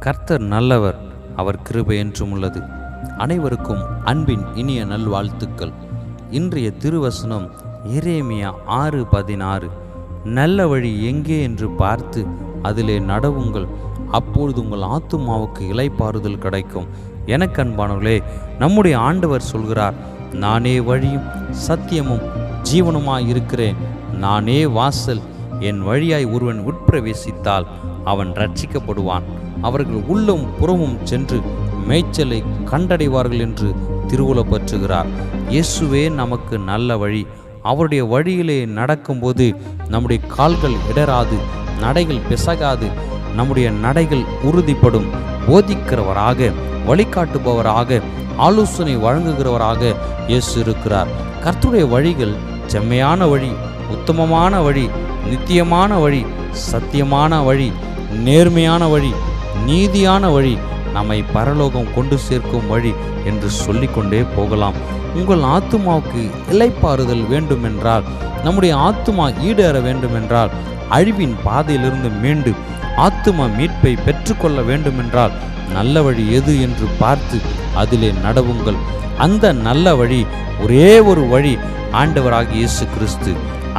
கர்த்தர் நல்லவர், அவர் கிருபை என்றும் உள்ளது. அனைவருக்கும் அன்பின் இனிய நல்வாழ்த்துக்கள். இன்றைய திருவசனம் எரேமியா 6:16. நல்ல வழி எங்கே என்று பார்த்து அதிலே நடவுங்கள், அப்பொழுது உங்கள் ஆத்துமாவுக்கு இளைப்பாறுதல் கிடைக்கும். எனக்கு அன்பானவர்களே, நம்முடைய ஆண்டவர் சொல்கிறார், நானே வழியும் சத்தியமும் ஜீவனுமாய் இருக்கிறேன், நானே வாசல், என் வழியாய் ஒருவன் உட்பிரவேசித்தால் அவன் ரட்சிக்கப்படுவான், அவர்கள் உள்ளும் புறமும் சென்று மேய்ச்சலை கண்டடைவார்கள் என்று திருவுளப்பற்றுகிறார். இயேசுவே நமக்கு நல்ல வழி. அவருடைய வழியிலே நடக்கும்போது நம்முடைய கால்கள் இடராது, நடைகள் பிசகாது, நம்முடைய நடைகள் உறுதிப்படும். போதிக்கிறவராக, வழிகாட்டுபவராக, ஆலோசனை வழங்குகிறவராக இயேசு இருக்கிறார். கர்த்தருடைய வழிகள் செம்மையான வழி, உத்தமமான வழி, நித்தியமான வழி, சத்தியமான வழி, நேர்மையான வழி, நீதியான வழி, நம்மை பரலோகம் கொண்டு சேர்க்கும் வழி என்று சொல்லிக்கொண்டே போகலாம். உங்கள் ஆத்துமாவுக்கு இளைப்பாறுதல் வேண்டுமென்றால், நம்முடைய ஆத்துமா ஈடேற வேண்டுமென்றால், அழிவின் பாதையிலிருந்து மீண்டு ஆத்துமா மீட்பை பெற்றுக்கொள்ள வேண்டுமென்றால் நல்ல வழி எது என்று பார்த்து அதிலே நடவுங்கள். அந்த நல்ல வழி ஒரே ஒரு வழி, ஆண்டவராகிய இயேசு கிறிஸ்து.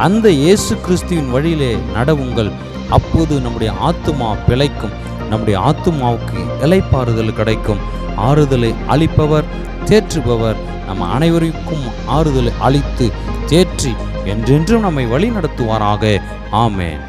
அந்த இயேசு கிறிஸ்துவின் வழியிலே நடவுங்கள். அப்போது நம்முடைய ஆத்துமா பிழைக்கும், நம்முடைய ஆத்துமாவுக்கு இளைப்பாறுதல் கிடைக்கும். ஆறுதலை அளிப்பவர், தேற்றுபவர் நம் அனைவருக்கும் ஆறுதலை அளித்து தேற்றி என்றென்றும் நம்மை வழி நடத்துவாராக. ஆமென்.